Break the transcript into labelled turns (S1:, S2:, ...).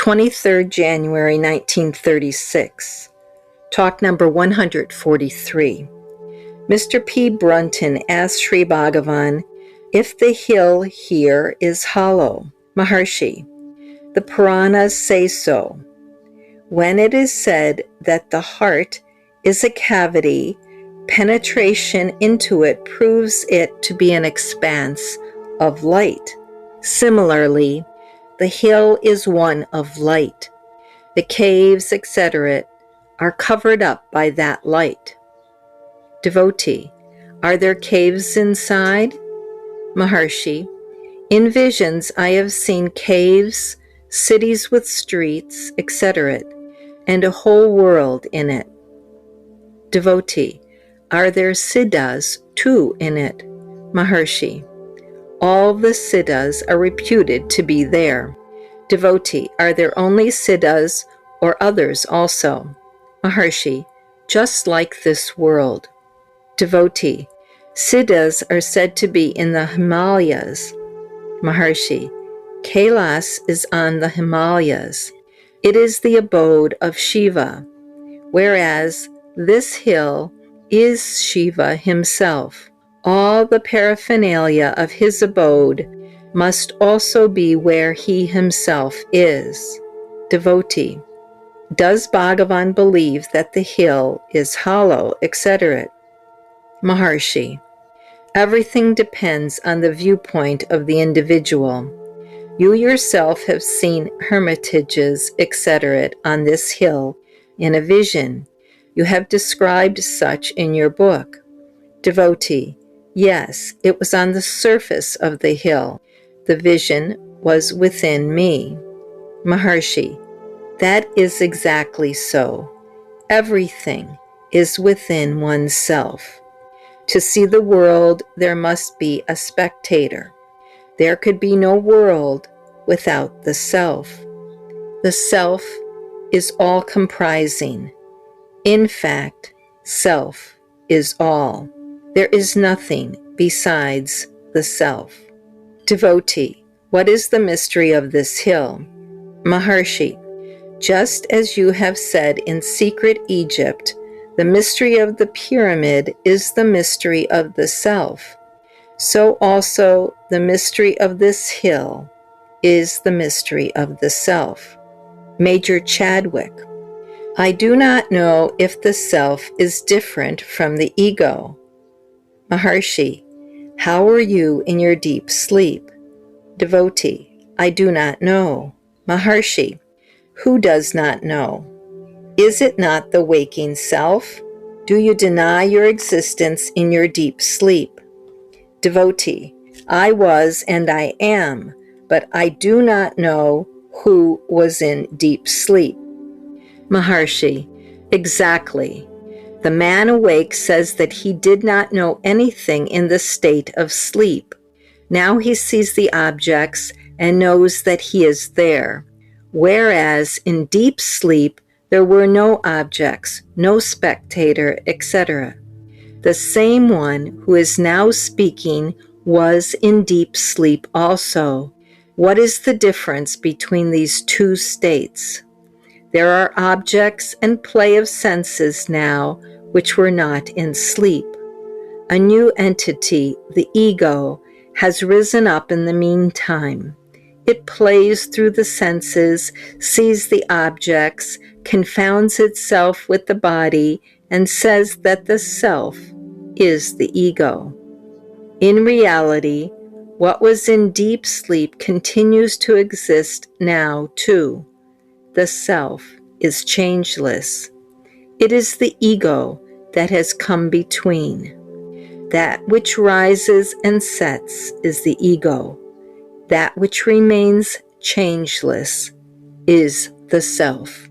S1: 23rd January 1936. Talk number 143. Mr. P. Brunton asked Sri Bhagavan if the hill here is hollow. Maharshi, the puranas say so. When it is said that the heart is a cavity, penetration into it proves it to be an expanse of light. Similarly, the hill is one of light. The caves, etc., are covered up by that light. Devotee, are there caves inside? Maharshi, in visions I have seen caves, cities with streets, etc., and a whole world in it. Devotee, are there Siddhas too in it? Maharshi, all the Siddhas are reputed to be there. Devotee, are there only Siddhas or others also? Maharshi, just like this world. Devotee, Siddhas are said to be in the Himalayas. Maharshi, Kailas is on the Himalayas. It is the abode of Shiva, whereas this hill is Shiva himself. All the paraphernalia of his abode must also be where he himself is. Devotee, does Bhagavan believe that the hill is hollow, etc.? Maharshi, everything depends on the viewpoint of the individual. You yourself have seen hermitages, etc., on this hill in a vision. You have described such in your book. Devotee, yes, it was on the surface of the hill. The vision was within me. Maharshi, that is exactly so. Everything is within oneself. To see the world, there must be a spectator. There could be no world without the self. The self is all-comprising. In fact, self is all. There is nothing besides the self. Devotee, what is the mystery of this hill? Maharshi, just as you have said in secret Egypt, the mystery of the pyramid is the mystery of the self. So also the mystery of this hill is the mystery of the self. Major Chadwick, I do not know if the self is different from the ego. Maharshi, how are you in your deep sleep? Devotee, I do not know. Maharshi, who does not know? Is it not the waking self? Do you deny your existence in your deep sleep? Devotee, I was and I am, but I do not know who was in deep sleep. Maharshi, exactly. The man awake says that he did not know anything in the state of sleep. Now he sees the objects and knows that he is there, whereas in deep sleep there were no objects, no spectator, etc. The same one who is now speaking was in deep sleep also. What is the difference between these two states? There are objects and play of senses now which were not in sleep. A new entity, the ego, has risen up in the meantime. It plays through the senses, sees the objects, confounds itself with the body, and says that the self is the ego. In reality, what was in deep sleep continues to exist now too. The self is changeless. It is the ego that has come between. That which rises and sets is the ego. That which remains changeless is the self.